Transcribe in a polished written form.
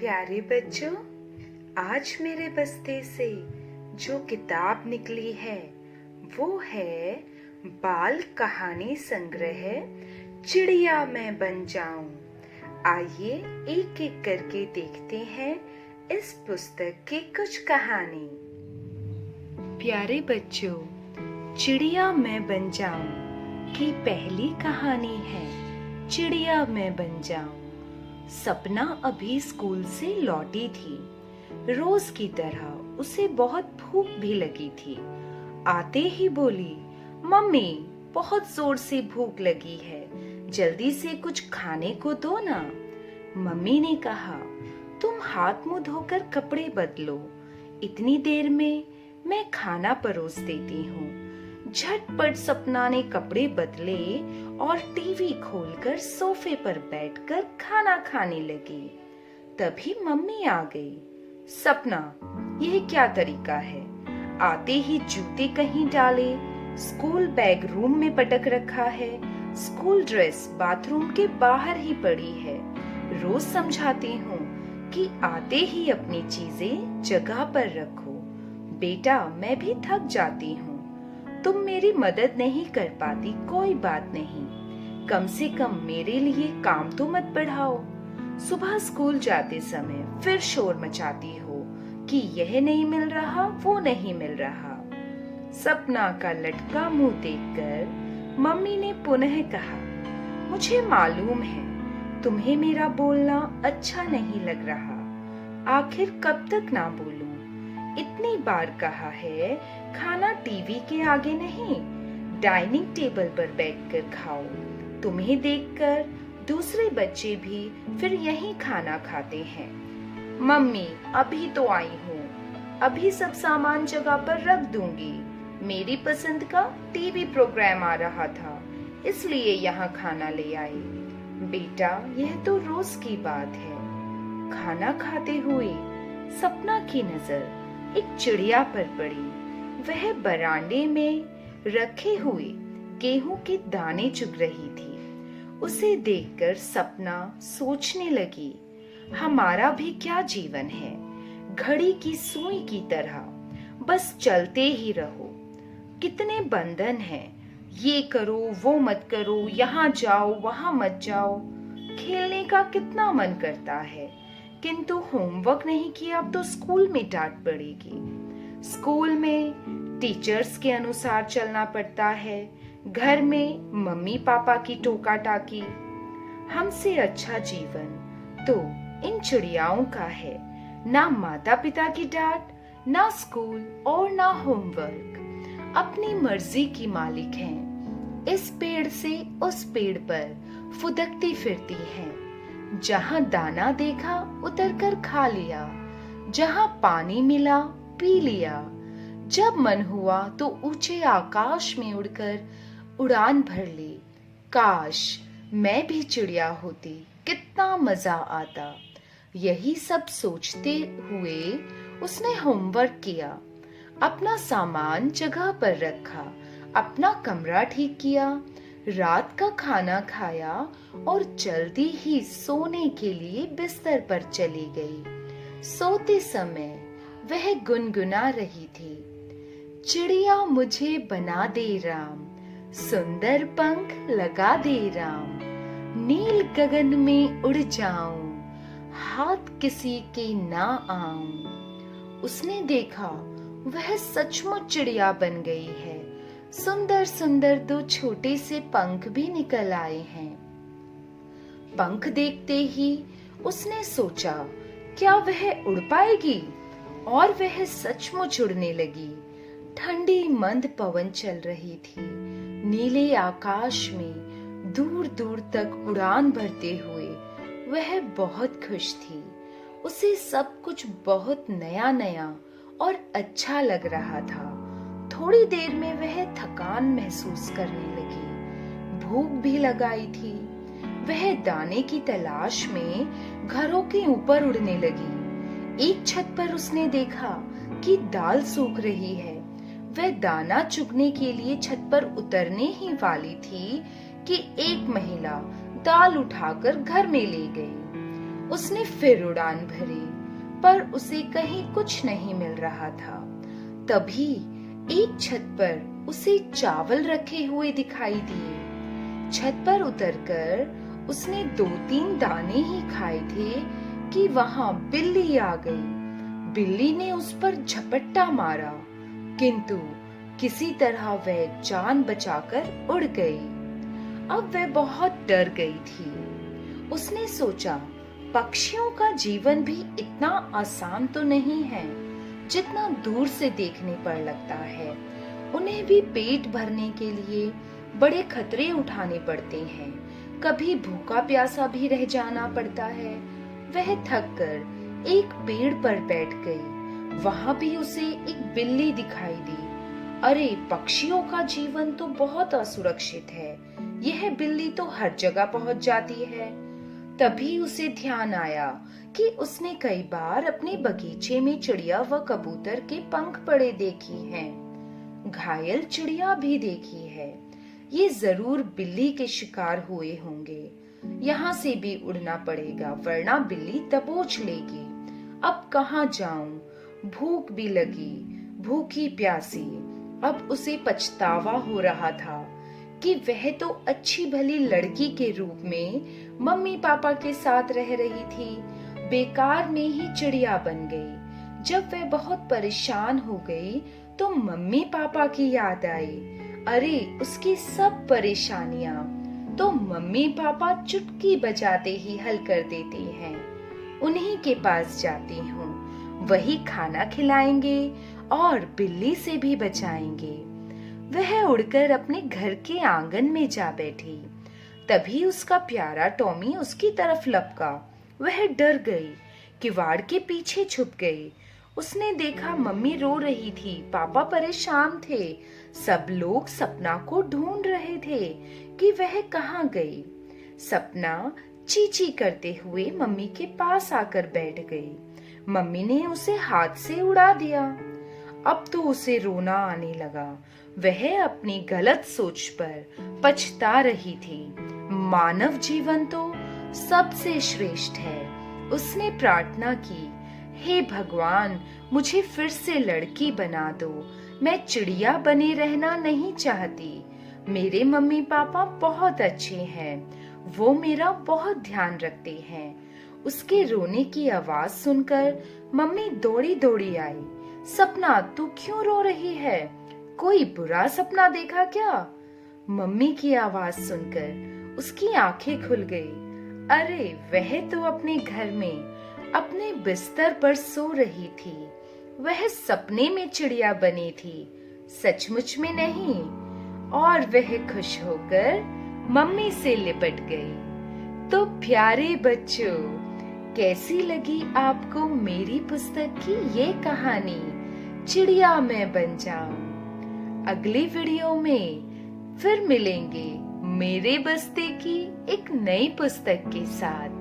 प्यारे बच्चों, आज मेरे बस्ते से जो किताब निकली है वो है बाल कहानी संग्रह चिड़िया मैं बन जाऊं। आइए एक एक करके देखते हैं इस पुस्तक की कुछ कहानी। प्यारे बच्चों, चिड़िया मैं बन जाऊं की पहली कहानी है चिड़िया मैं बन जाऊं। सपना अभी स्कूल से लौटी थी। रोज की तरह उसे बहुत भूख भी लगी थी। आते ही बोली, मम्मी बहुत जोर से भूख लगी है, जल्दी से कुछ खाने को दो ना। मम्मी ने कहा, तुम हाथ मुंह धोकर कपड़े बदलो, इतनी देर में मैं खाना परोस देती हूँ। झटपट सपना ने कपड़े बदले और टीवी खोलकर सोफे पर बैठकर खाना खाने लगी। तभी मम्मी आ गई। सपना, यह क्या तरीका है? आते ही जूते कहीं डाले, स्कूल बैग रूम में पटक रखा है, स्कूल ड्रेस बाथरूम के बाहर ही पड़ी है। रोज समझाती हूँ कि आते ही अपनी चीजें जगह पर रखो। बेटा, मैं भी थक जाती हूँ, तुम मेरी मदद नहीं कर पाती, कोई बात नहीं, कम से कम मेरे लिए काम तो मत बढ़ाओ। सुबह स्कूल जाते समय फिर शोर मचाती हो कि यह नहीं मिल रहा, वो नहीं मिल रहा। सपना का लटका मुंह देखकर मम्मी ने पुनः कहा, मुझे मालूम है तुम्हें मेरा बोलना अच्छा नहीं लग रहा, आखिर कब तक ना बोलूं? इतनी बार कहा है, खाना टीवी के आगे नहीं, डाइनिंग टेबल पर बैठकर खाओ। तुम्हें देखकर दूसरे बच्चे भी फिर यहीं खाना खाते हैं। मम्मी, अभी तो आई हूँ, अभी सब सामान जगह पर रख दूंगी। मेरी पसंद का टीवी प्रोग्राम आ रहा था, इसलिए यहाँ खाना ले आई। बेटा, यह तो रोज की बात है। खाना खाते हुए सपना की नजर एक चिड़िया पर पड़ी। वह बरामदे में रखे हुए गेहूं के दाने चुग रही थी। उसे देखकर सपना सोचने लगी, हमारा भी क्या जीवन है, घड़ी की सुई की तरह, बस चलते ही रहो। कितने बंधन हैं, ये करो वो मत करो, यहाँ जाओ वहां मत जाओ। खेलने का कितना मन करता है, किंतु होमवर्क नहीं किया तो स्कूल में डांट पड़ेगी। स्कूल में टीचर्स के अनुसार चलना पड़ता है, घर में मम्मी पापा की टोका टाकी। हमसे अच्छा जीवन तो इन चिड़ियाओं का है, ना माता पिता की डांट, ना स्कूल और ना होमवर्क। अपनी मर्जी की मालिक हैं, इस पेड़ से उस पेड़ पर फुदकती फिरती हैं। जहाँ दाना देखा उतरकर खा लिया, जहाँ पानी मिला पी लिया, जब मन हुआ तो ऊंचे आकाश में उड़कर उड़ान भर ली। काश मैं भी चिड़िया होती, कितना मजा आता। यही सब सोचते हुए उसने होमवर्क किया, अपना सामान जगह पर रखा, अपना कमरा ठीक किया, रात का खाना खाया और जल्दी ही सोने के लिए बिस्तर पर चली गई। सोते समय वह गुनगुना रही थी, चिड़िया मुझे बना दे राम, सुंदर पंख लगा दे राम, नील गगन में उड़ जाऊं, हाथ किसी के ना आऊं। उसने देखा वह सचमुच चिड़िया बन गई है। सुंदर सुंदर दो छोटे से पंख भी निकल आए हैं। पंख देखते ही उसने सोचा, क्या वह उड़ पाएगी? और वह सचमुच उड़ने लगी। ठंडी मंद पवन चल रही थी। नीले आकाश में दूर दूर तक उड़ान भरते हुए वह बहुत खुश थी। उसे सब कुछ बहुत नया नया और अच्छा लग रहा था। थोड़ी देर में वह थकान महसूस करने लगी। भूख भी लगाई थी। वह दाने की तलाश में घरों के ऊपर उड़ने लगी। एक छत पर उसने देखा कि दाल सूख रही है। वह दाना चुगने के लिए छत पर उतरने ही वाली थी कि एक महिला दाल उठाकर घर में ले गई। उसने फिर उड़ान भरी, पर उसे कहीं कुछ नहीं मिल रहा था। तभी एक छत पर उसे चावल रखे हुए दिखाई दिए। छत पर उतरकर उसने 2-3 दाने ही खाए थे कि वहां बिल्ली आ गई। बिल्ली ने उस पर झपट्टा मारा, किंतु किसी तरह वह जान बचाकर उड़ गई। अब वह बहुत डर गई थी। उसने सोचा, पक्षियों का जीवन भी इतना आसान तो नहीं है जितना दूर से देखने पर लगता है। उन्हें भी पेट भरने के लिए बड़े खतरे उठाने पड़ते हैं। कभी भूखा प्यासा भी रह जाना पड़ता है। वह थक कर एक पेड़ पर बैठ गई। वहां भी उसे एक बिल्ली दिखाई दी। अरे, पक्षियों का जीवन तो बहुत असुरक्षित है। यह बिल्ली तो हर जगह पहुंच जाती है। तभी उसे ध्यान आया कि उसने कई बार अपने बगीचे में चिड़िया व कबूतर के पंख पड़े देखे हैं। घायल चिड़िया भी देखी है। ये जरूर बिल्ली के शिकार हुए होंगे। यहाँ से भी उड़ना पड़ेगा, वरना बिल्ली दबोच लेगी। अब कहाँ जाऊं? भूख भी लगी, भूखी प्यासी। अब उसे पछतावा हो रहा था कि वह तो अच्छी भली लड़की के रूप में मम्मी पापा के साथ रह रही थी, बेकार में ही चिड़िया बन गई। जब वह बहुत परेशान हो गई तो मम्मी पापा की याद आई। अरे, उसकी सब परेशानियां तो मम्मी पापा चुटकी बजाते ही हल कर देते हैं। उन्हीं के पास जाती हूँ, वही खाना खिलाएंगे और बिल्ली से भी बचाएंगे। वह उड़कर अपने घर के आंगन में जा बैठी। तभी उसका प्यारा टॉमी उसकी तरफ लपका। वह डर गई, किवाड़ के पीछे छुप गई। उसने देखा मम्मी रो रही थी, पापा परेशान थे। सब लोग सपना को ढूंढ रहे थे कि वह कहाँ गई। सपना चींची करते हुए मम्मी के पास आकर बैठ गई। मम्मी ने उसे हाथ से उड़ा दिया। अब तो उसे रोना आने लगा। वह अपनी गलत सोच पर पछता रही थी। मानव जीवन तो सबसे श्रेष्ठ है। उसने प्रार्थना की, हे भगवान, मुझे फिर से लड़की बना दो। मैं चिड़िया बने रहना नहीं चाहती। मेरे मम्मी पापा बहुत अच्छे हैं, वो मेरा बहुत ध्यान रखते हैं। उसके रोने की आवाज सुनकर मम्मी दौड़ी दौड़ी आई। सपना, तू क्यों रो रही है? कोई बुरा सपना देखा क्या? मम्मी की आवाज सुनकर उसकी आंखें खुल गई। अरे, वह तो अपने घर में अपने बिस्तर पर सो रही थी। वह सपने में चिड़िया बनी थी, सचमुच में नहीं। और वह खुश होकर मम्मी से लिपट गई। तो प्यारे बच्चों, कैसी लगी आपको मेरी पुस्तक की ये कहानी, चिड़िया मैं बन जाऊं? अगली वीडियो में फिर मिलेंगे मेरे बस्ते की एक नई पुस्तक के साथ।